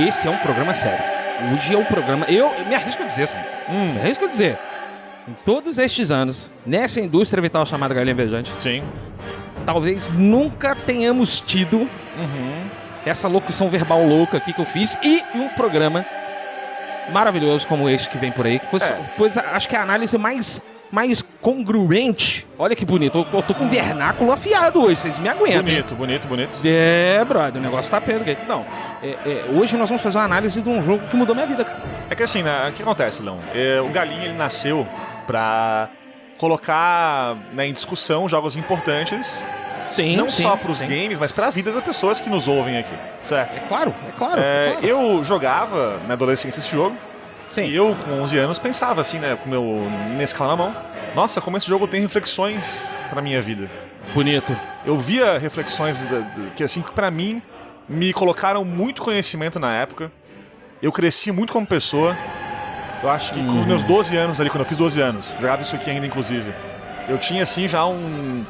esse é um programa sério. Hoje é um programa... Eu me arrisco a dizer, sabe? Me arrisco a dizer. Em todos estes anos, nessa indústria vital chamada Galinha Viajante, Sim. talvez nunca tenhamos tido essa locução verbal louca aqui que eu fiz e um programa maravilhoso como este que vem por aí. Pois acho que é a análise mais congruente. Olha que bonito. Eu tô com vernáculo afiado hoje, vocês me aguentam. Bonito. É, brother, o negócio tá perto. Não, hoje nós vamos fazer uma análise de um jogo que mudou minha vida, cara. É que assim, né, o que acontece, Leão? O Galinha, ele nasceu pra colocar, né, em discussão jogos importantes. Sim, não só pros games, mas pra vida das pessoas que nos ouvem aqui, certo? É claro. Eu jogava na adolescência esse jogo. Sim. E eu, com 11 anos, pensava assim, né, com o meu Nescau na mão. Nossa, como esse jogo tem reflexões pra minha vida. Bonito. Eu via reflexões que, assim, pra mim, me colocaram muito conhecimento na época. Eu cresci muito como pessoa. Eu acho que com os meus 12 anos ali, quando eu fiz 12 anos, jogava isso aqui ainda, inclusive, eu tinha, assim, já um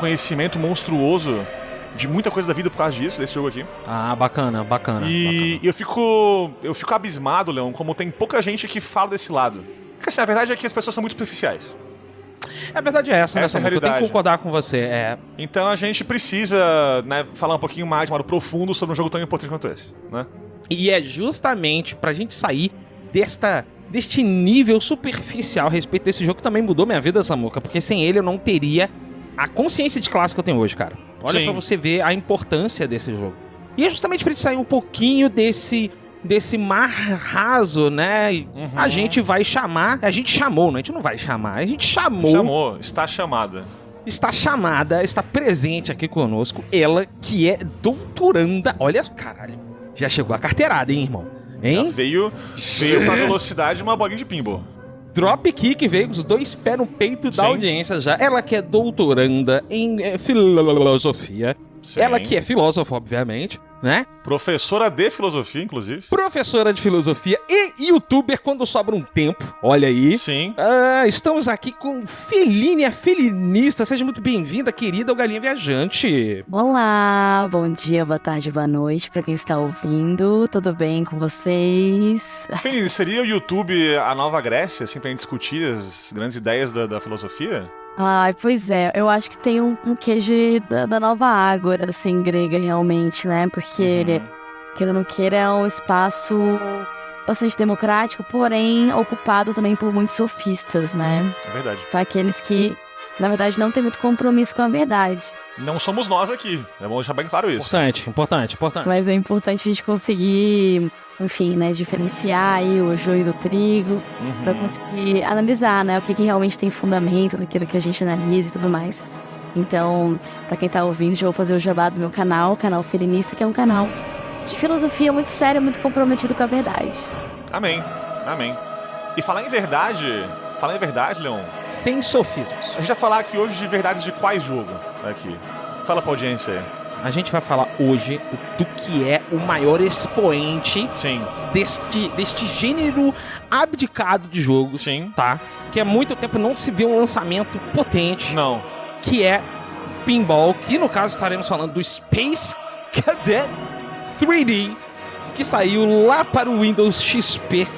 conhecimento monstruoso de muita coisa da vida por causa disso, desse jogo aqui. Ah, bacana. E eu fico abismado, Leão, como tem pouca gente que fala desse lado. Porque assim, a verdade é que as pessoas são muito superficiais. A verdade é essa, né, é a Samuca? Eu realidade. tenho que concordar com você. Então a gente precisa, né, falar um pouquinho mais de modo profundo sobre um jogo tão importante quanto esse, né? E é justamente pra gente sair deste nível superficial a respeito desse jogo que também mudou minha vida, Samuca, porque sem ele eu não teria a consciência de classe que eu tenho hoje, cara. Olha pra você ver a importância desse jogo. E é justamente pra gente sair um pouquinho desse mar raso, né? A gente vai chamar... A gente chamou, né? A gente não vai chamar. A gente chamou. Está chamada. Está chamada, está presente aqui conosco. Ela que é doutoranda. Olha, caralho. Já chegou a carteirada, hein, irmão? Hein? Já veio com a velocidade de uma bolinha de pinball. Dropkick veio com os 2 pés no peito da audiência já. Ela que é doutoranda em filosofia. Sim. Ela que é filósofa, obviamente, né? Professora de filosofia, inclusive. Professora de filosofia e youtuber quando sobra um tempo. Olha aí. Sim. Estamos aqui com Feline, a felinista. Seja muito bem-vinda, querida, ao Galinha Viajante. Olá, bom dia, boa tarde, boa noite pra quem está ouvindo. Tudo bem com vocês? Feline, seria o YouTube a nova Grécia, assim, pra gente discutir as grandes ideias da filosofia? Ai, pois é, eu acho que tem um queijo da nova ágora, assim, grega, realmente, né? Porque, queira ou não queira, é um espaço bastante democrático, porém ocupado também por muitos sofistas, né? É verdade. São aqueles que, na verdade, não têm muito compromisso com a verdade. Não somos nós aqui, é bom deixar bem claro isso. Importante. Mas é importante a gente conseguir, enfim, né, diferenciar aí o joio do trigo, pra conseguir analisar, né, o que realmente tem fundamento naquilo que a gente analisa e tudo mais. Então, pra quem tá ouvindo, já vou fazer o jabá do meu canal, o canal Felinista, que é um canal de filosofia muito sério, muito comprometido com a verdade. Amém. E falar em verdade, Leon, Sem sofismos. a gente vai falar aqui hoje de verdades de quais jogo aqui? Fala pra audiência aí. A gente vai falar hoje do que é o maior expoente Sim. deste gênero abdicado de jogos. Sim. Tá? Que há muito tempo não se vê um lançamento potente. Não. Que é Pinball, que no caso estaremos falando do Space Cadet 3D, que saiu lá para o Windows XP.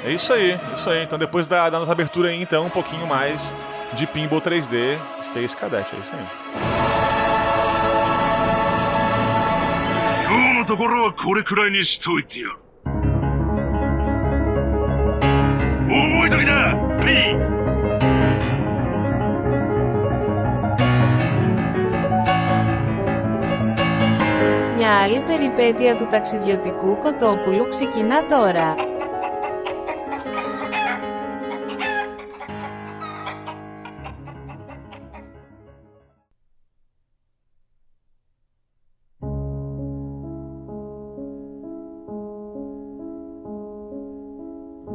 É isso aí. Então depois da nossa abertura aí, então, um pouquinho mais de Pinball 3D Space Cadet, é isso aí. 今日のところはこれくらいにしといてやる。覚えときな、P! Μια άλλη περιπέτεια του ταξιδιωτικού κοτόπουλου ξεκινά τώρα.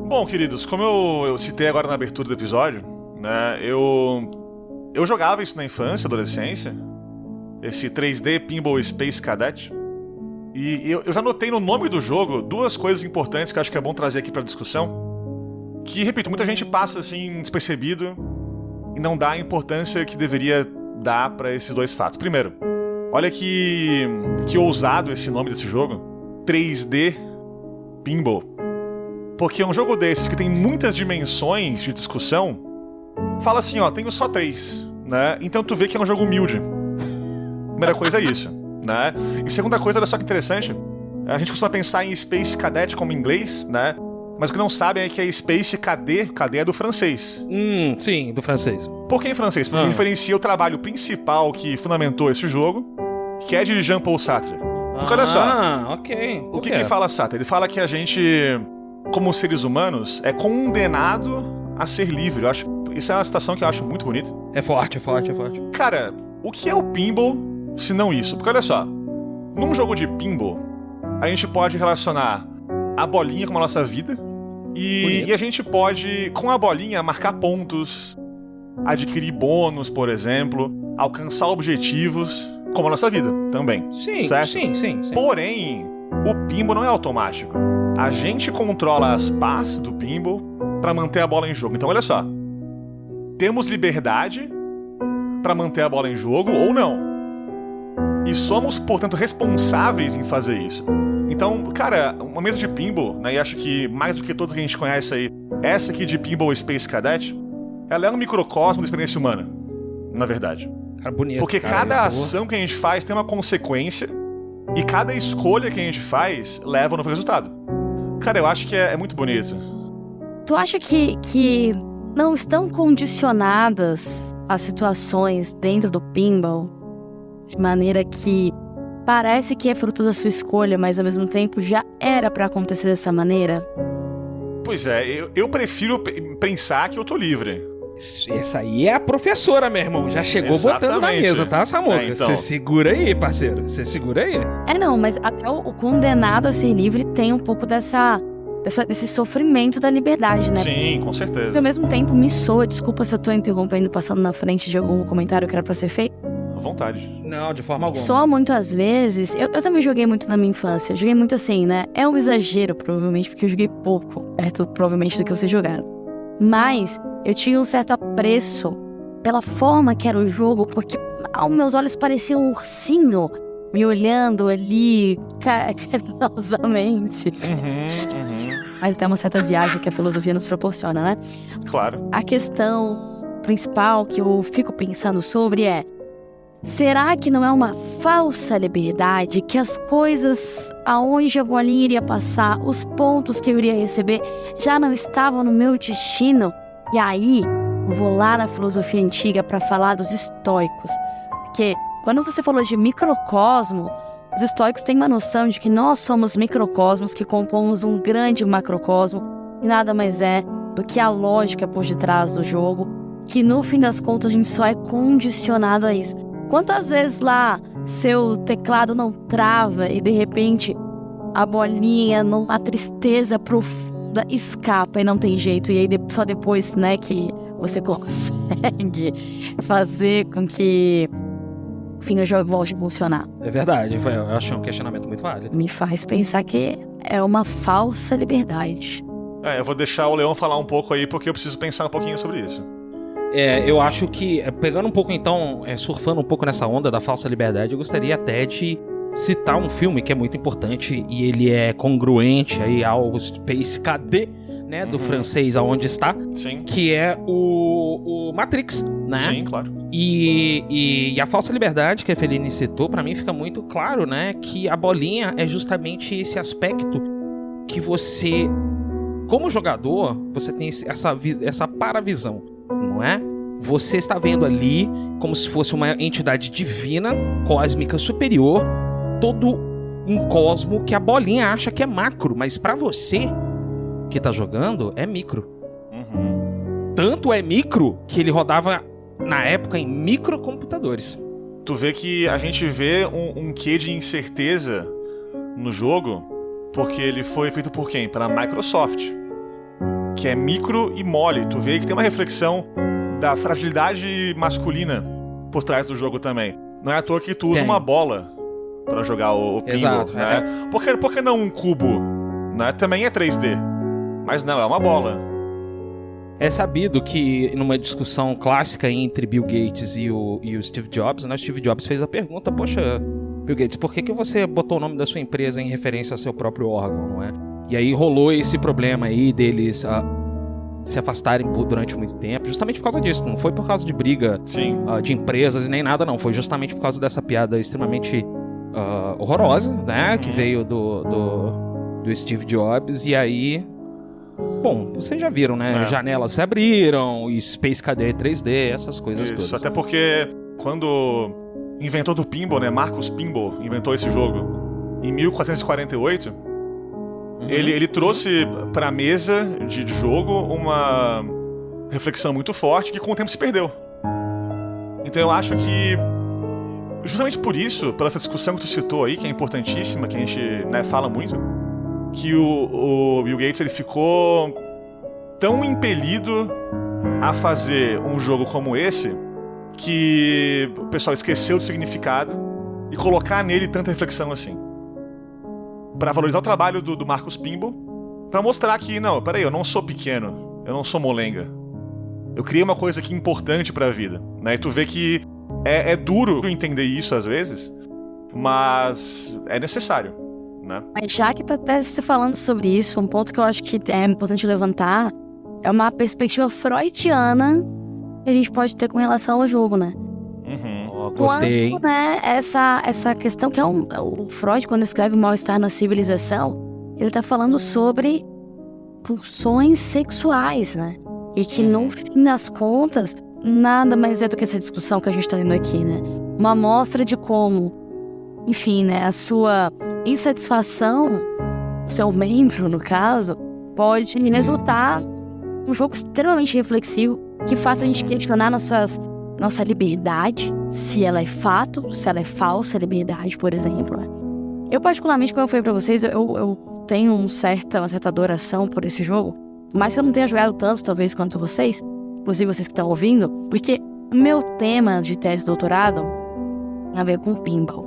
Bom, queridos, como eu citei agora na abertura do episódio, né, eu jogava isso na infância, adolescência, esse 3D Pinball Space Cadet, e eu já notei no nome do jogo 2 coisas importantes que eu acho que é bom trazer aqui pra discussão, que, repito, muita gente passa assim despercebido e não dá a importância que deveria dar pra esses 2 fatos. Primeiro, olha que ousado esse nome desse jogo, 3D pinball. Porque um jogo desse que tem muitas dimensões de discussão, fala assim, ó, tenho só 3, né? Então tu vê que é um jogo humilde. Primeira coisa é isso, né? E segunda coisa, olha só que interessante, a gente costuma pensar em Space Cadet como em inglês, né? Mas o que não sabem é que é Space Cadet é do francês. Sim, do francês. Por que em francês? Porque referencia o trabalho principal que fundamentou esse jogo, que é de Jean-Paul Sartre. Porque olha só, ok. O que fala Sartre? Ele fala que a gente, como seres humanos, é condenado a ser livre. Isso é uma citação que eu acho muito bonita. É forte. Cara, o que é o pinball se não isso? Porque olha só, num jogo de pinball, a gente pode relacionar a bolinha com a nossa vida e a gente pode, com a bolinha, marcar pontos, adquirir bônus, por exemplo, alcançar objetivos, como a nossa vida também. Sim, certo? sim. Porém, o pinball não é automático. A gente controla as pás do pinball para manter a bola em jogo. Então, olha só. Temos liberdade para manter a bola em jogo ou não. E somos, portanto, responsáveis em fazer isso. Então, cara, uma mesa de pinball, né, e acho que mais do que todas que a gente conhece aí, essa aqui de Pinball Space Cadet, ela é um microcosmo da experiência humana, na verdade. Cara, bonito. Porque cada ação que a gente faz tem uma consequência e cada escolha que a gente faz leva a um novo resultado. Cara, eu acho que é muito bonito. Tu acha que não estão condicionadas as situações dentro do pinball de maneira que parece que é fruto da sua escolha, mas ao mesmo tempo já era pra acontecer dessa maneira? Pois é, eu prefiro pensar que eu tô livre. Essa aí é a professora, meu irmão. Já chegou botando na mesa, tá, Samuca? Então. Você segura aí, parceiro. Você segura aí. Não, mas até o condenado a ser livre tem um pouco desse sofrimento da liberdade, né? Sim, com Porque certeza. ao mesmo tempo me soa, desculpa se eu tô interrompendo, passando na frente de algum comentário que era pra ser feito. À vontade. Não, de forma alguma. Soa muito às vezes. Eu também joguei muito na minha infância. Joguei muito assim, né? É um exagero, provavelmente, porque eu joguei pouco, perto, provavelmente, do que vocês jogaram. Mas eu tinha um certo apreço pela forma que era o jogo, porque aos meus olhos parecia um ursinho me olhando ali carinhosamente. Mas até uma certa viagem que a filosofia nos proporciona, né? Claro. A questão principal que eu fico pensando sobre é: será que não é uma falsa liberdade, que as coisas aonde a bolinha iria passar, os pontos que eu iria receber, já não estavam no meu destino? E aí, eu vou lá na filosofia antiga para falar dos estoicos. Porque quando você falou de microcosmo, os estoicos têm uma noção de que nós somos microcosmos que compomos um grande macrocosmo, e nada mais é do que a lógica por detrás do jogo, que no fim das contas a gente só é condicionado a isso. Quantas vezes lá seu teclado não trava e de repente a bolinha, numa tristeza profunda, escapa e não tem jeito, e aí só depois, né, que você consegue fazer com que, enfim, o jogo volte a funcionar. É verdade, eu achei um questionamento muito válido. Me faz pensar que é uma falsa liberdade. Eu vou deixar o Leão falar um pouco aí, porque eu preciso pensar um pouquinho sobre isso. Eu acho que, pegando um pouco então, surfando um pouco nessa onda da falsa liberdade, eu gostaria até de citar um filme que é muito importante e ele é congruente aí ao Space Cadet, né, do francês Aonde Está, Sim. que é o Matrix, né? Sim, claro. E a falsa liberdade que a Fellini citou, pra mim fica muito claro, né, que a bolinha é justamente esse aspecto que você, como jogador, você tem essa paravisão, não é? Você está vendo ali como se fosse uma entidade divina, cósmica, superior, todo um cosmo que a bolinha acha que é macro, mas pra você que tá jogando é micro. Tanto é micro que ele rodava na época em microcomputadores. Tu vê que a gente vê um quê de incerteza no jogo, porque ele foi feito por quem? Pela Microsoft, que é micro e mole. Tu vê que tem uma reflexão da fragilidade masculina por trás do jogo também. Não é à toa que tu usa uma bola pra jogar o pinball. Exato, né? Por que não um cubo? Né? Também é 3D. Mas não, é uma bola. É sabido que numa discussão clássica entre Bill Gates e o Steve Jobs, né, o Steve Jobs fez a pergunta: poxa, Bill Gates, por que você botou o nome da sua empresa em referência ao seu próprio órgão, não é? E aí rolou esse problema aí deles se afastarem durante muito tempo, justamente por causa disso. Não foi por causa de briga de empresas nem nada, não. Foi justamente por causa dessa piada extremamente horrorosa, né? Que veio do Steve Jobs. E aí... Bom, vocês já viram, né? Janelas se abriram, Space KD 3D, essas coisas todas. Isso, até porque quando inventor do pinball, né? Marcus Pinball inventou esse jogo em 1448. Ele trouxe pra mesa de jogo uma reflexão muito forte que com o tempo se perdeu. Então eu acho que, justamente por isso, pela essa discussão que tu citou aí, que é importantíssima, que a gente, né, fala muito, que o Bill Gates ele ficou tão impelido a fazer um jogo como esse que o pessoal esqueceu do significado e colocar nele tanta reflexão assim. Pra valorizar o trabalho do Marcus Pinball, pra mostrar que, não, peraí, eu não sou pequeno, eu não sou molenga. Eu criei uma coisa aqui importante pra vida, né? E tu vê que é duro entender isso às vezes, mas é necessário, né? Mas já que tá até você falando sobre isso, um ponto que eu acho que é importante levantar é uma perspectiva freudiana que a gente pode ter com relação ao jogo, né? Gostei. Quando, né, essa questão que o Freud, quando escreve O Mal-Estar na Civilização, ele tá falando sobre pulsões sexuais, né? E que no fim das contas, nada mais é do que essa discussão que a gente tá tendo aqui, né? Uma amostra de como, enfim, né, a sua insatisfação, o seu membro, no caso, pode resultar num jogo extremamente reflexivo que faça a gente questionar nossa liberdade, se ela é fato, se ela é falsa, a liberdade, por exemplo, né? Eu, particularmente, como eu falei pra vocês, eu tenho uma certa adoração por esse jogo, mas que eu não tenha jogado tanto, talvez, quanto vocês, inclusive vocês que estão ouvindo, porque meu tema de tese de doutorado tem a ver com pinball,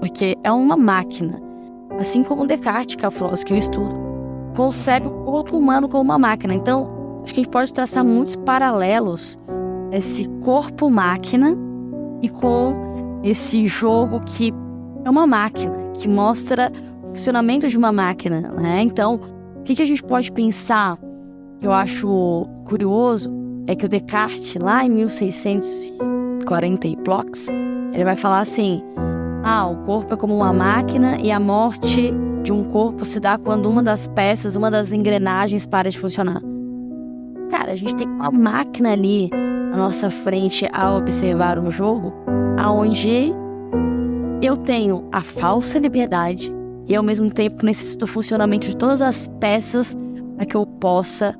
porque é uma máquina, assim como Descartes, que é o filósofo que eu estudo, concebe o corpo humano como uma máquina. Então, acho que a gente pode traçar muitos paralelos esse corpo-máquina e com esse jogo que é uma máquina, que mostra o funcionamento de uma máquina, né? Então, o que a gente pode pensar, que eu acho curioso, é que o Descartes, lá em 1640 e blocos, ele vai falar assim, o corpo é como uma máquina e a morte de um corpo se dá quando uma das peças, uma das engrenagens para de funcionar. Cara, a gente tem uma máquina ali à nossa frente ao observar um jogo onde eu tenho a falsa liberdade e ao mesmo tempo necessito do funcionamento de todas as peças para que eu possa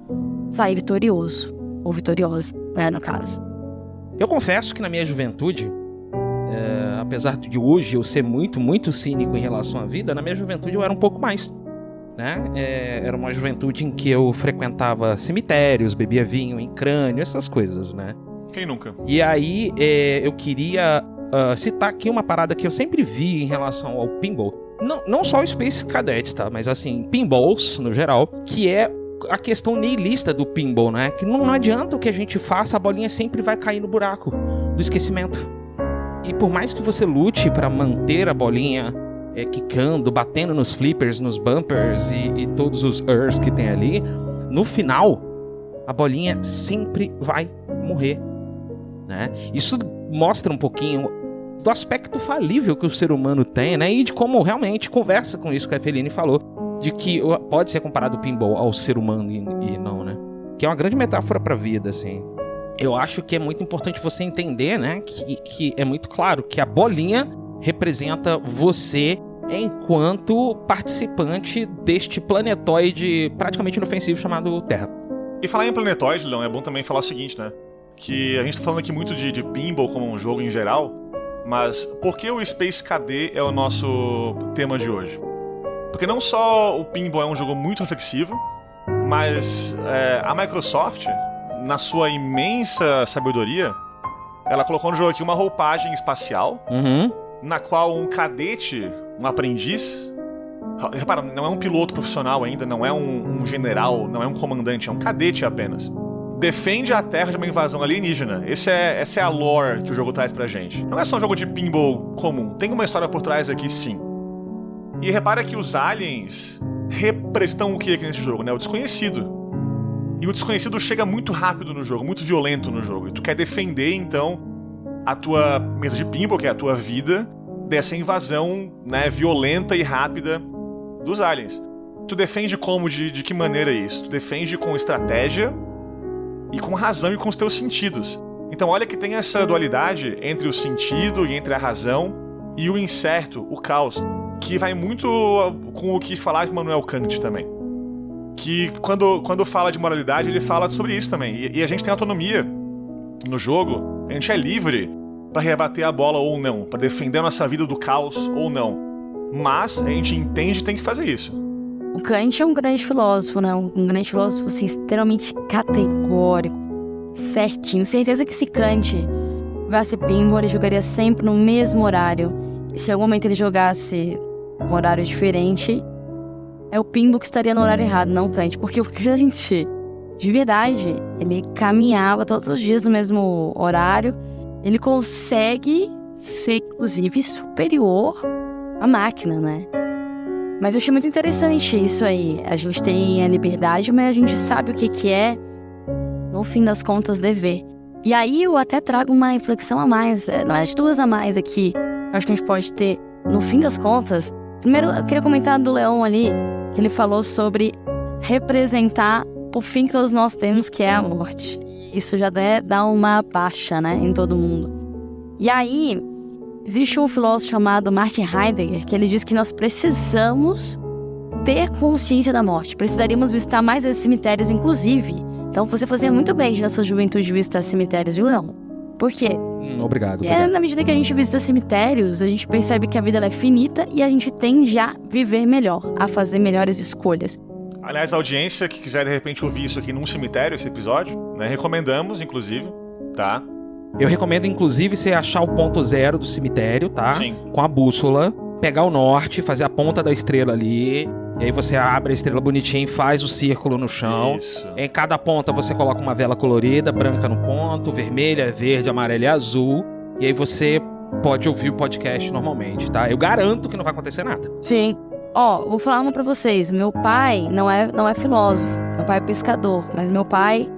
sair vitorioso, ou vitoriosa, né, no caso. Eu confesso que na minha juventude, apesar de hoje eu ser muito, muito cínico em relação à vida, na minha juventude eu era um pouco mais, né? Era uma juventude em que eu frequentava cemitérios, bebia vinho em crânio, essas coisas, né? Quem nunca? E aí eu queria citar aqui uma parada que eu sempre vi em relação ao pinball. Não só o Space Cadet, tá? Mas assim, pinballs no geral, que é a questão nihilista do pinball, né? Que não adianta o que a gente faça, a bolinha sempre vai cair no buraco do esquecimento. E por mais que você lute pra manter a bolinha quicando, batendo nos flippers, nos bumpers e todos os ers que tem ali, no final, a bolinha sempre vai morrer, né? Isso mostra um pouquinho do aspecto falível que o ser humano tem, né? E de como realmente conversa com isso que a Feline falou, de que pode ser comparado o pinball ao ser humano e não, né? Que é uma grande metáfora pra vida, assim. Eu acho que é muito importante você entender, né? Que é muito claro que a bolinha representa você enquanto participante deste planetoide praticamente inofensivo chamado Terra. E falar em planetoide, Leon, é bom também falar o seguinte, né? Que a gente tá falando aqui muito de pinball como um jogo em geral, mas por que o Space KD é o nosso tema de hoje? Porque não só o pinball é um jogo muito reflexivo, mas a Microsoft, na sua imensa sabedoria, ela colocou no jogo aqui uma roupagem espacial, na qual um cadete, um aprendiz, repara, não é um piloto profissional ainda, não é um general, não é um comandante, é um cadete apenas, defende a Terra de uma invasão alienígena. Essa é a lore que o jogo traz pra gente. Não é só um jogo de pinball comum, tem uma história por trás aqui, sim. E repara que os aliens, representam o que aqui nesse jogo, né? O desconhecido. E o desconhecido chega muito rápido no jogo, muito violento no jogo. E tu quer defender, então, a tua mesa de pinball, que é a tua vida, dessa invasão, né, violenta e rápida dos aliens. Tu defende como? De que maneira isso? Tu defende com estratégia e com razão e com os teus sentidos. Então olha que tem essa dualidade entre o sentido e entre a razão e o incerto, o caos, que vai muito com o que falava Immanuel Kant também. Que quando fala de moralidade, ele fala sobre isso também. E a gente tem autonomia no jogo, a gente é livre para rebater a bola ou não, para defender a nossa vida do caos ou não. Mas a gente entende que tem que fazer isso. O Kant é um grande filósofo, né? Um grande filósofo, assim, extremamente categórico, certinho. Certeza que se Kant jogasse pinball, ele jogaria sempre no mesmo horário. E se em algum momento ele jogasse um horário diferente, é o pinball que estaria no horário errado, não o Kant. Porque o Kant, de verdade, ele caminhava todos os dias no mesmo horário. Ele consegue ser, inclusive, superior à máquina, né? Mas eu achei muito interessante isso aí. A gente tem a liberdade, mas a gente sabe o que é, no fim das contas, dever. E aí eu até trago uma reflexão a mais, na verdade, duas a mais aqui. Eu acho que a gente pode ter, no fim das contas. Primeiro, eu queria comentar do Leon ali, que ele falou sobre representar o fim que todos nós temos, que é a morte. Isso já dá uma baixa, né, em todo mundo. E aí, existe um filósofo chamado Martin Heidegger, que ele diz que nós precisamos ter consciência da morte. Precisaríamos visitar mais esses cemitérios, inclusive. Então, você fazia muito bem na sua juventude visitar cemitérios, viu, Leon? Por quê? Obrigado. Na medida que a gente visita cemitérios, a gente percebe que a vida ela é finita e a gente tende a viver melhor, a fazer melhores escolhas. Aliás, a audiência que quiser, de repente, ouvir isso aqui num cemitério, esse episódio, né? Recomendamos, inclusive, tá? Eu recomendo, inclusive, você achar o ponto zero do cemitério, tá? Sim. Com a bússola, pegar o norte, fazer a ponta da estrela ali, e aí você abre a estrela bonitinha e faz o círculo no chão. Isso. Em cada ponta você coloca uma vela colorida, branca no ponto, vermelha, verde, amarela e azul, e aí você pode ouvir o podcast normalmente, tá? Eu garanto que não vai acontecer nada. Sim. Vou falar uma pra vocês. Meu pai não é filósofo, meu pai é pescador, mas meu pai,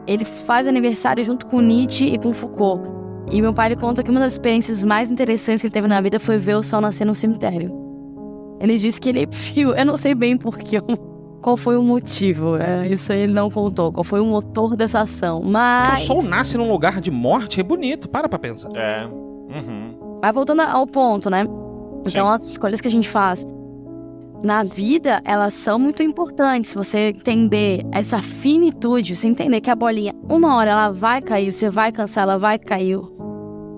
ele faz aniversário junto com Nietzsche e com Foucault. E meu pai, ele conta que uma das experiências mais interessantes que ele teve na vida foi ver o sol nascer no cemitério. Ele disse que ele viu, eu não sei bem porquê, qual foi o motivo, isso ele não contou, qual foi o motor dessa ação, mas... Porque o sol nasce num lugar de morte, é bonito, para pra pensar. É. Uhum. Mas voltando ao ponto, né? Então, Sim. as escolhas que a gente faz na vida, elas são muito importantes. Você entender essa finitude, você entender que a bolinha, uma hora ela vai cair, você vai cansar, ela vai cair.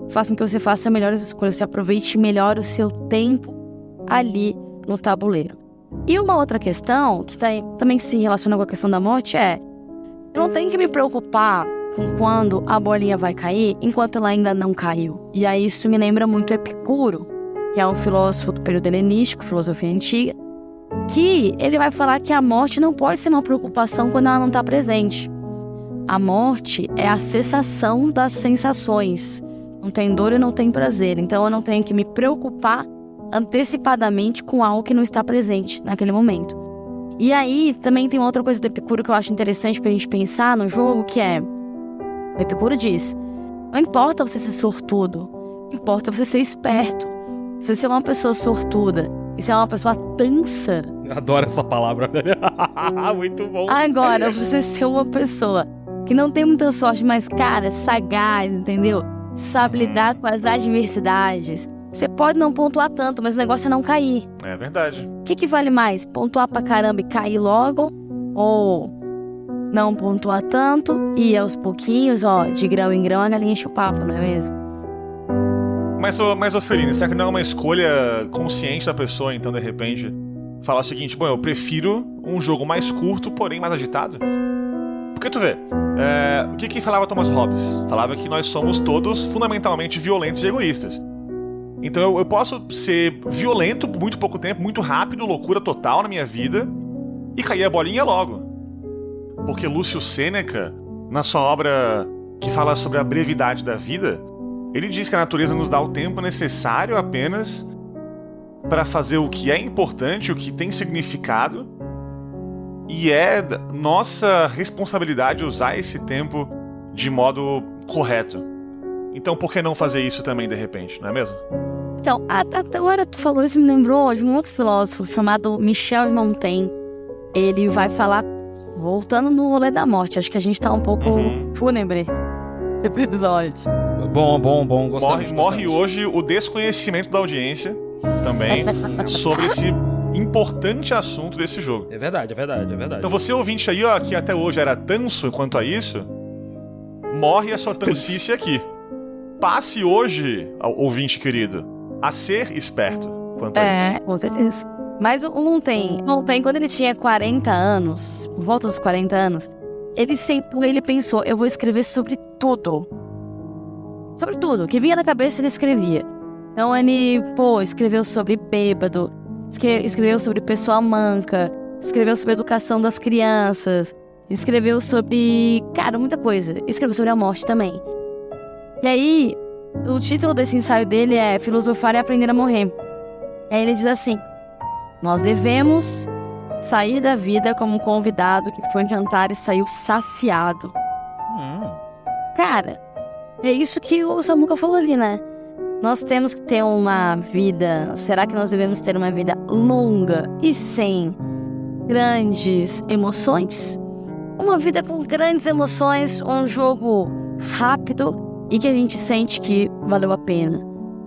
Faça com que você faça melhores escolhas, você aproveite melhor o seu tempo ali no tabuleiro. E uma outra questão, que também se relaciona com a questão da morte, eu não tenho que me preocupar com quando a bolinha vai cair, enquanto ela ainda não caiu. E aí isso me lembra muito Epicuro, que é um filósofo do período helenístico, filosofia antiga, que ele vai falar que a morte não pode ser uma preocupação quando ela não está presente. A morte é a cessação das sensações. Não tem dor e não tem prazer. Então eu não tenho que me preocupar antecipadamente com algo que não está presente naquele momento. E aí também tem outra coisa do Epicuro que eu acho interessante pra gente pensar no jogo, que é... O Epicuro diz: não importa você ser sortudo, importa você ser esperto. Se você é uma pessoa sortuda e se é uma pessoa tansa... Eu adoro essa palavra. Muito bom. Agora, você ser uma pessoa que não tem muita sorte, mas, cara, sagaz, entendeu? Sabe lidar com as adversidades. Você pode não pontuar tanto, mas o negócio é não cair. É verdade. O que vale mais? Pontuar pra caramba e cair logo? Ou não pontuar tanto e aos pouquinhos, de grão em grão, ela enche o papo, não é mesmo? Mas Ofelina, será que não é uma escolha consciente da pessoa, então, de repente, falar o seguinte: bom, eu prefiro um jogo mais curto, porém mais agitado? Porque tu vê, o que falava Thomas Hobbes? Falava que nós somos todos fundamentalmente violentos e egoístas. Então eu posso ser violento por muito pouco tempo, muito rápido, loucura total na minha vida, e cair a bolinha logo. Porque Lúcio Sêneca, na sua obra que fala sobre a brevidade da vida, ele diz que a natureza nos dá o tempo necessário apenas para fazer o que é importante, o que tem significado, E é nossa responsabilidade usar esse tempo de modo correto. Então por que não fazer isso também de repente, não é mesmo? Então, até agora tu falou isso, me lembrou de um outro filósofo chamado Michel Montaigne. Ele vai falar, voltando no rolê da morte, acho que a gente tá um pouco fúnebre episódio. Bom, gostamos. Morre hoje o desconhecimento da audiência também sobre esse importante assunto desse jogo. É verdade. Então você ouvinte aí, ó, que até hoje era tanso quanto a isso, morre a sua tansice aqui. Passe hoje, ouvinte querido, a ser esperto quanto a isso. Com certeza. Mas o Montaigne, quando ele tinha 40 anos, por volta dos 40 anos, ele sentou e ele pensou, eu vou escrever sobre tudo. Sobre tudo, o que vinha na cabeça ele escrevia. Então ele, escreveu sobre bêbado, escreveu sobre pessoa manca, escreveu sobre a educação das crianças, escreveu sobre, muita coisa. Escreveu sobre a morte também. E aí, o título desse ensaio dele é Filosofar e Aprender a Morrer. E aí ele diz assim, nós devemos sair da vida como um convidado que foi jantar e saiu saciado. Cara, é isso que o Samuca falou ali, né? Nós temos que ter uma vida... Será que nós devemos ter uma vida longa e sem grandes emoções? Uma vida com grandes emoções, um jogo rápido e que a gente sente que valeu a pena.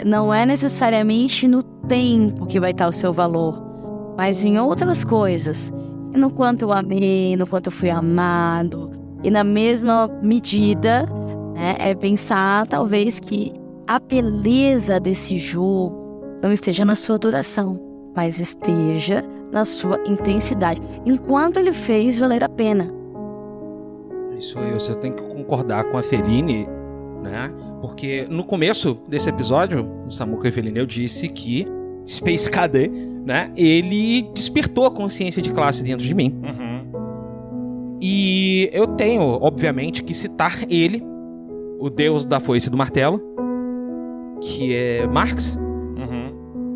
Não é necessariamente no tempo que vai estar o seu valor, mas em outras coisas. E no quanto eu amei, no quanto eu fui amado. E na mesma medida, né, é pensar talvez que a beleza desse jogo não esteja na sua duração, mas esteja na sua intensidade. Enquanto ele fez valer a pena. Isso aí, você tem que concordar com a Feline, né? Porque no começo desse episódio, o Samuca Feline disse que Space KD, né? Ele despertou a consciência de classe dentro de mim. E eu tenho, obviamente, que citar ele, o deus da foice e do martelo, que é Marx.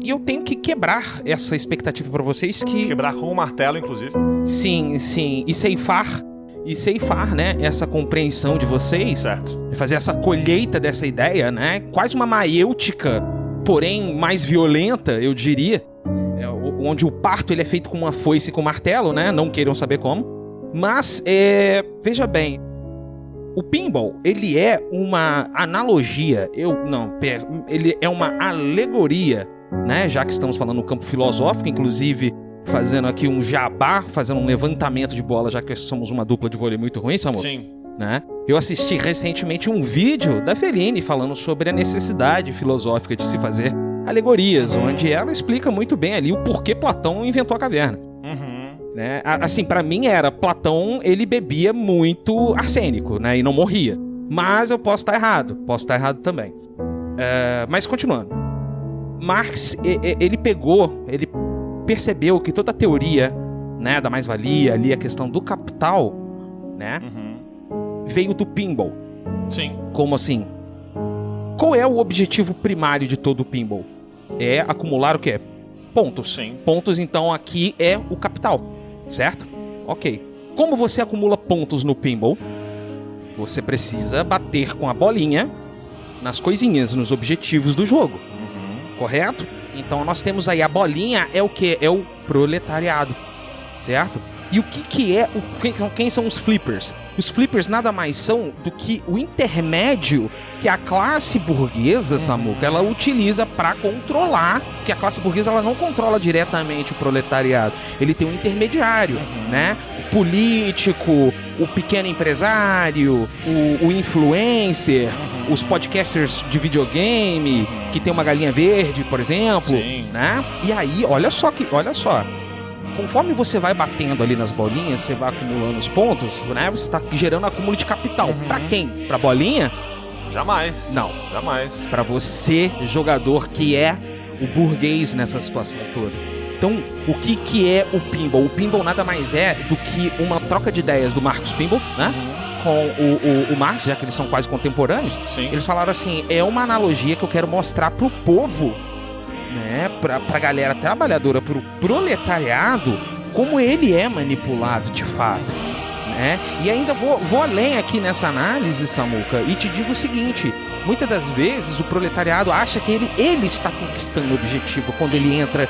E eu tenho que quebrar essa expectativa pra vocês que... Quebrar com o martelo, inclusive. Sim. E ceifar, né, essa compreensão de vocês. Certo. Fazer essa colheita dessa ideia, né? Quase uma maêutica, porém mais violenta, eu diria. Onde o parto ele é feito com uma foice e com um martelo, né? Não queiram saber como. Mas, veja bem, o pinball, ele é uma analogia, ele é uma alegoria, né? Já que estamos falando no campo filosófico, inclusive fazendo aqui um jabá, fazendo um levantamento de bola, já que somos uma dupla de vôlei muito ruim, Samu. Sim. Né? Eu assisti recentemente um vídeo da Feline falando sobre a necessidade filosófica de se fazer alegorias, onde ela explica muito bem ali o porquê Platão inventou a caverna. Né? Assim, pra mim Platão, ele bebia muito arsênico, né? E não morria. Mas eu posso estar errado também. Mas continuando. Marx, ele percebeu que toda a teoria, né, da mais-valia, ali a questão do capital, né, veio do pinball. Sim. Como assim? Qual é o objetivo primário de todo o pinball? É acumular o quê? Pontos. Sim. Pontos, então, aqui é o capital, certo? Ok. Como você acumula pontos no pinball? Você precisa bater com a bolinha nas coisinhas, nos objetivos do jogo. Correto? Então nós temos aí a bolinha, é o que? É o proletariado, certo? E o que é, quem são os flippers? Os flippers nada mais são do que o intermédio que a classe burguesa, Samuca, ela utiliza para controlar, porque a classe burguesa ela não controla diretamente o proletariado, ele tem um intermediário, né? O político, o pequeno empresário, o influencer, os podcasters de videogame, que tem uma galinha verde, por exemplo, né? E aí, olha só, conforme você vai batendo ali nas bolinhas, você vai acumulando os pontos, né? Você tá gerando acúmulo de capital. Pra quem? Pra bolinha? Jamais. Não. Jamais. Pra você, jogador, que é o burguês nessa situação toda. Então, o que é o pinball? O pinball nada mais é do que uma troca de ideias do Marcos Pinball, né? Com o Marx, já que eles são quase contemporâneos. Sim. Eles falaram assim, é uma analogia que eu quero mostrar pro povo, né, pra galera trabalhadora, pro proletariado, como ele é manipulado de fato, né? E ainda vou além aqui nessa análise, Samuca, e te digo o seguinte: muitas das vezes o proletariado acha que ele está conquistando o objetivo quando ele entra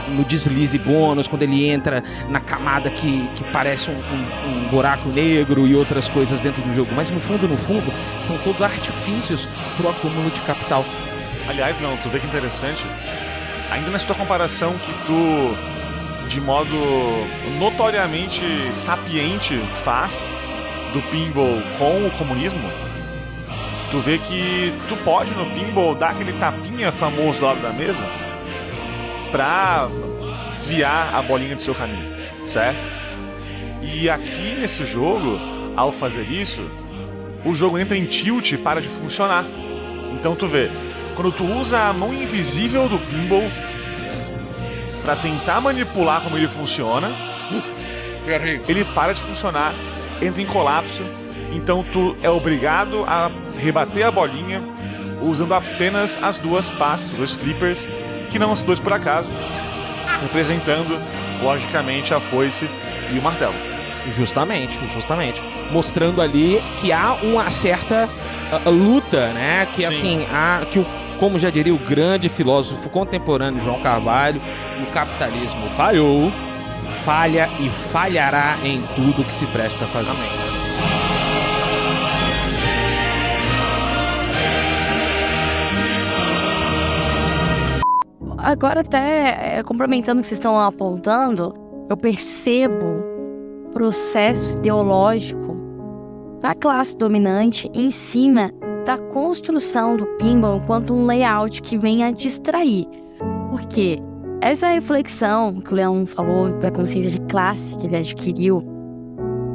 no deslize bônus, quando ele entra na camada que parece um buraco negro e outras coisas dentro do jogo. Mas no fundo, são todos artifícios pro acúmulo de capital. Aliás, não, tu vê que interessante. Ainda nessa tua comparação que tu, de modo notoriamente sapiente, faz do pinball com o comunismo, tu vê que tu pode no pinball dar aquele tapinha famoso do lado da mesa pra desviar a bolinha do seu caminho, certo? E aqui nesse jogo, ao fazer isso, o jogo entra em tilt e para de funcionar. Então tu vê, quando tu usa a mão invisível do pinball pra tentar manipular como ele funciona, ele para de funcionar, entra em colapso. Então tu é obrigado a rebater a bolinha usando apenas as duas passes, os dois flippers, que não são dois por acaso, representando, logicamente, a foice e o martelo. Justamente. Mostrando ali que há uma certa luta, né? Que Sim. assim, como já diria o grande filósofo contemporâneo João Carvalho, o capitalismo falhou, falha e falhará em tudo que se presta a fazer. Agora, até complementando o que vocês estão apontando, eu percebo processo ideológico da classe dominante em cima da construção do pinball enquanto um layout que vem a distrair. Porque essa reflexão que o Leão falou da consciência de classe que ele adquiriu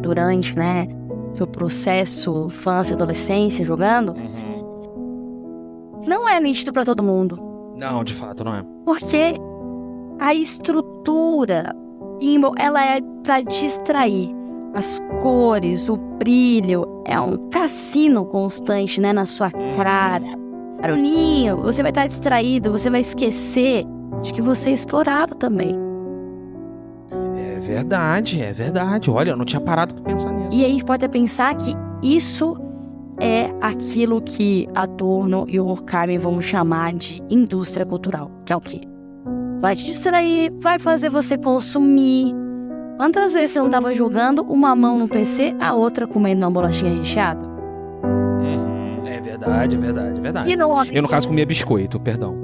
durante, né, seu processo infância e adolescência jogando, não é nítido para todo mundo. Não, de fato, não é. Porque a estrutura pinball, ela é para distrair. As cores, o brilho, é um cassino constante, né, na sua cara. Barulhinho, você vai estar distraído, você vai esquecer de que você é explorado também. É verdade. Olha, eu não tinha parado pra pensar nisso. E aí a gente pode até pensar que isso é aquilo que Adorno e o Horkheimer vamos chamar de indústria cultural. Que é o quê? Vai te distrair, vai fazer você consumir. Quantas vezes você não estava jogando, uma mão no PC, a outra comendo uma bolachinha recheada? É verdade. E não, Eu, no caso, comia biscoito, perdão.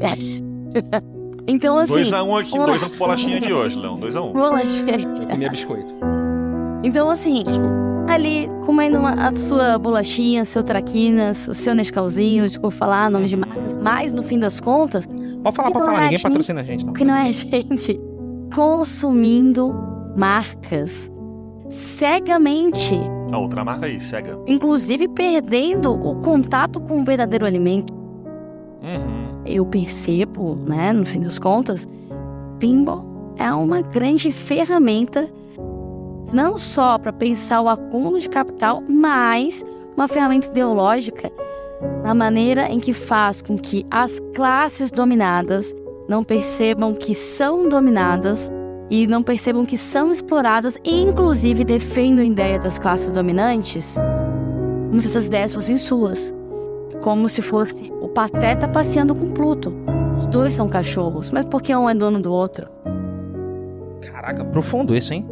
então, assim... 2-1 aqui, 2-1 pro bolachinha aqui hoje, Leão. 2-1. Bolachinha. Eu comia biscoito. Então, assim, Desculpa. ali, comendo a sua bolachinha, seu traquinas, o seu Nescauzinho, desculpa falar nomes de marcas, mas, no fim das contas... Pode falar, ninguém patrocina a gente, não. O que não é gente consumindo marcas cegamente, A outra marca aí, cega. inclusive perdendo o contato com o verdadeiro alimento. Eu percebo, né, no fim das contas, pinball é uma grande ferramenta não só para pensar o acúmulo de capital, mas uma ferramenta ideológica na maneira em que faz com que as classes dominadas não percebam que são dominadas e não percebam que são exploradas e, inclusive, defendam a ideia das classes dominantes como se essas ideias fossem suas. Como se fosse o Pateta passeando com Pluto. Os dois são cachorros, mas por que um é dono do outro? Caraca, profundo isso, hein?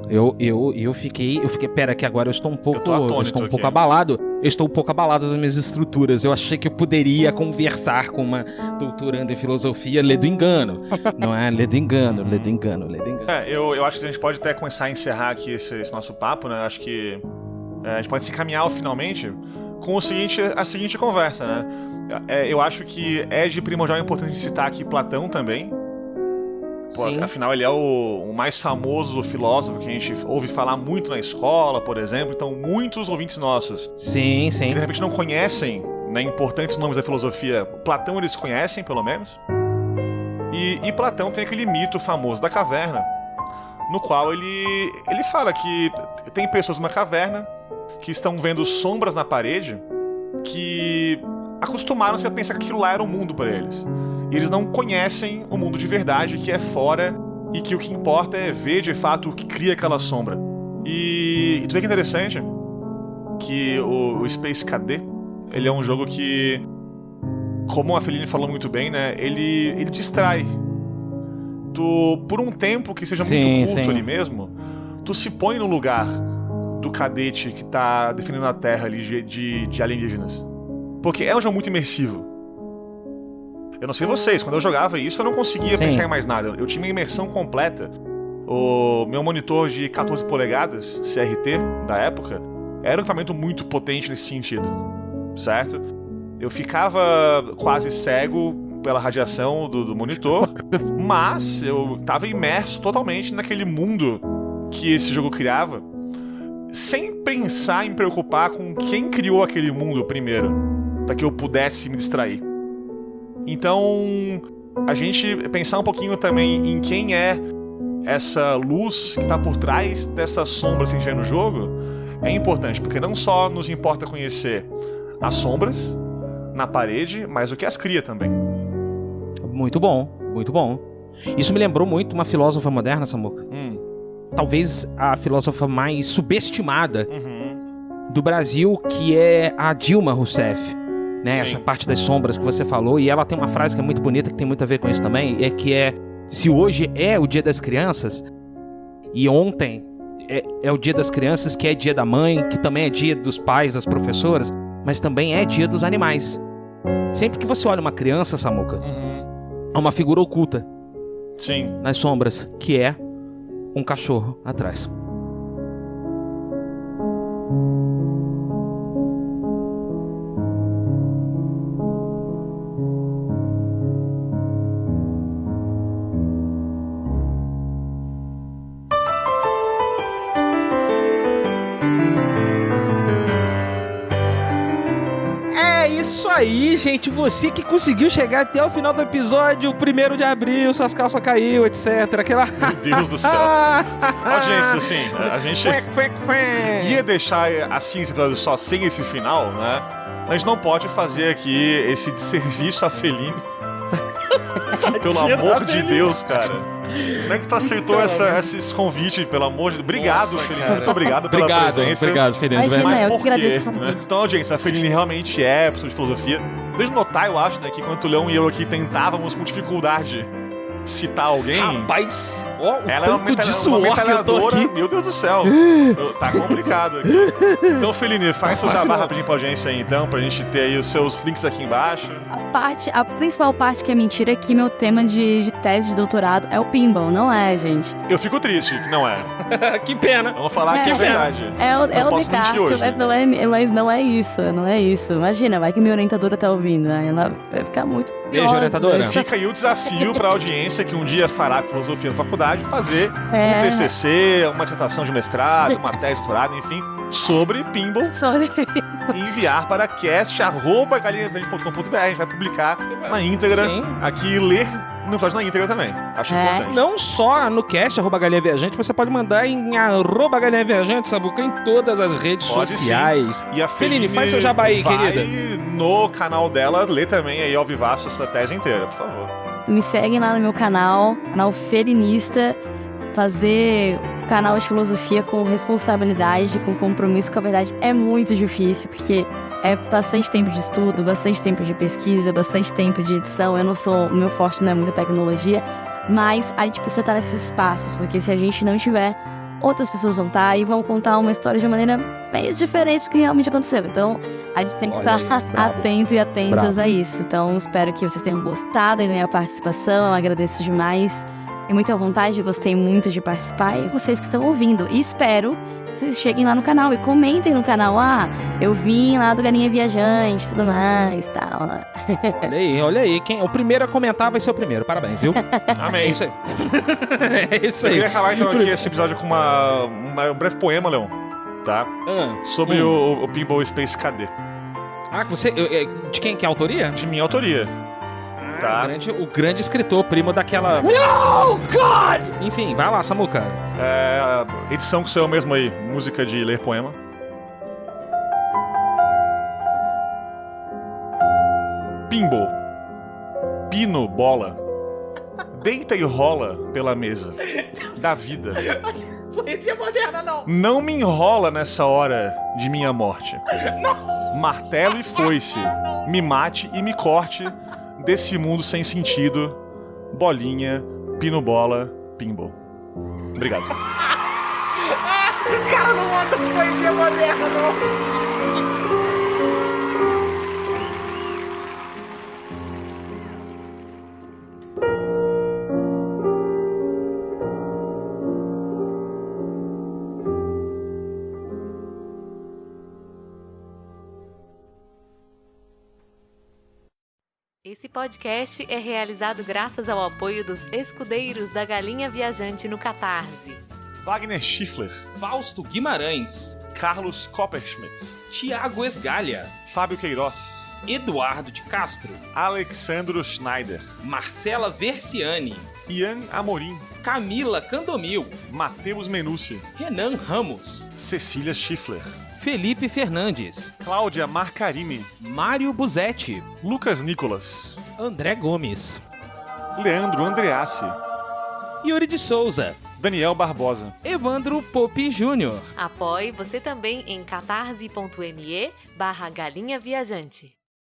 Eu fiquei, pera que agora eu estou um pouco abalado. Eu estou um pouco abalado das minhas estruturas. Eu achei que eu poderia conversar com uma doutoranda em filosofia, lê do engano. Não é? Lê do engano. Eu acho que a gente pode até começar a encerrar aqui esse nosso papo, né? Acho que a gente pode se encaminhar finalmente com a seguinte conversa, né? Eu acho que é de primordial importante citar aqui Platão também. Pô, afinal, ele é o mais famoso filósofo que a gente ouve falar muito na escola, por exemplo. Então, muitos ouvintes nossos sim. que de repente não conhecem, né, importantes nomes da filosofia, Platão eles conhecem, pelo menos. E Platão tem aquele mito famoso da caverna, no qual ele fala que tem pessoas numa caverna que estão vendo sombras na parede que acostumaram-se a pensar que aquilo lá era o mundo para eles. E eles não conhecem o mundo de verdade, que é fora e que o que importa é ver de fato o que cria aquela sombra. E tu vê que é interessante que o Space KD, ele é um jogo que, como a Feline falou muito bem, né, ele distrai. Tu, por um tempo que seja muito curto ali mesmo, tu se põe no lugar do cadete que tá defendendo a Terra ali de alienígenas. Porque é um jogo muito imersivo. Eu não sei vocês, quando eu jogava isso eu não conseguia pensar em mais nada. Eu tinha uma imersão completa. O meu monitor de 14 polegadas, CRT, da época, era um equipamento muito potente nesse sentido, certo? Eu ficava quase cego pela radiação do monitor, mas eu tava imerso totalmente naquele mundo que esse jogo criava, sem pensar em preocupar com quem criou aquele mundo primeiro, para que eu pudesse me distrair. Então, a gente pensar um pouquinho também em quem é essa luz que tá por trás dessa sombra que a gente vê no jogo é importante, porque não só nos importa conhecer as sombras na parede, mas o que as cria também. Muito bom, muito bom. Isso me lembrou muito uma filósofa moderna, Samuca. Talvez a filósofa mais subestimada do Brasil, que é a Dilma Rousseff. Né? Essa parte das sombras que você falou. E ela tem uma frase que é muito bonita, que tem muito a ver com isso também, se hoje é o Dia das Crianças, e ontem é o Dia das Crianças, que é Dia da Mãe, que também é Dia dos Pais, das professoras, mas também é Dia dos Animais. Sempre que você olha uma criança, Samuca, há uma figura oculta nas sombras, que é um cachorro atrás. Isso aí, gente, você que conseguiu chegar até o final do episódio, 1º de abril, suas calças caiu, etc. Aquela... Meu Deus do céu. Audiência, assim, a gente ia deixar assim esse episódio só sem esse final, né? A gente não pode fazer aqui esse desserviço a Feline. Pelo amor de Deus, cara. Como é que tu aceitou esse convite, pelo amor de Deus? Obrigado, Feline. Muito obrigado pela presença. Obrigado, Feline. Imagina, Mas eu por que agradeço quê? o convite. Então, audiência, a Feline realmente é professora de filosofia. Desde notar, eu acho, né, que quando o Leão e eu aqui tentávamos com dificuldade citar alguém... Rapaz, ó, o ela tanto de suor que eu tô aqui. Meu Deus do céu. Tá complicado aqui. Então, Feline, faz seu jabá rapidinho pra audiência aí, então, pra gente ter aí os seus links aqui embaixo. A principal parte que é mentira é que meu tema de tese de doutorado é o pinball, não é, gente? Eu fico triste que não é. Que pena. Vamos falar que é verdade. É o posso mentir Descartes, hoje. mas não é isso, não é isso. Imagina, vai que minha orientadora tá ouvindo, aí ela vai ficar muito pior. Beijo, orientadora. Fica aí o desafio pra audiência que um dia fará filosofia na faculdade fazer um TCC, uma dissertação de mestrado, uma tese de doutorado, enfim, sobre pinball. E enviar para cast@galinhaverde.com.br. A gente vai publicar na íntegra aqui e ler no episódio na íntegra também. Acho importante. Não só no cast, @galinha viajante, você pode mandar em @galinha viajante, Sabuca, em todas as redes sociais. Sim. E a Feline, faz seu jabá aí, querida. No canal dela, lê também aí ao vivaço essa tese inteira, por favor. Me seguem lá no meu canal Felinista, fazer canal de filosofia com responsabilidade, com compromisso com a verdade é muito difícil, porque é bastante tempo de estudo, bastante tempo de pesquisa, bastante tempo de edição. O meu forte não é muita tecnologia, mas a gente precisa estar nesses espaços, porque se a gente não tiver, outras pessoas vão estar e vão contar uma história de maneira meio diferente do que realmente aconteceu. Então, a gente tem que estar atento e atentas a isso. Então, espero que vocês tenham gostado da minha participação, eu agradeço demais. Tenho muita vontade, gostei muito de participar, e vocês que estão ouvindo. E espero que vocês cheguem lá no canal e comentem no canal. Eu vim lá do Galinha Viajante, tudo mais, tal. Olha aí. O primeiro a comentar vai ser o primeiro. Parabéns, viu? Amém. É isso aí. É isso aí. Eu queria acabar então aqui esse episódio com um breve poema, Leon, tá? Sobre o Pinball Space KD. De quem que é a autoria? De minha autoria. Tá. O grande escritor, primo daquela... No, God! Enfim, vai lá, Samuca. Edição que sou eu mesmo aí, música de ler poema. Pinball. Pino, bola. deita e rola pela mesa da vida. Poesia moderna, não. Não me enrola nessa hora de minha morte. Não. Martelo e foice. Me mate e me corte desse mundo sem sentido. Bolinha, pino bola, pinball. Obrigado. O cara não manda poesia moderna, não. Esse podcast é realizado graças ao apoio dos escudeiros da Galinha Viajante no Catarse. Wagner Schiffler, Fausto Guimarães, Carlos Copperschmidt, Tiago Esgalha, Fábio Queiroz, Eduardo de Castro, Alexandro Schneider, Marcela Versiani, Ian Amorim, Camila Candomil, Matheus Menucci, Renan Ramos, Cecília Schiffler, Felipe Fernandes, Cláudia Marcarini, Mário Buzetti, Lucas Nicolas, André Gomes, Leandro Andreassi, Yuri de Souza, Daniel Barbosa. Evandro Pope Júnior. Apoie você também em catarse.me/Galinha Viajante.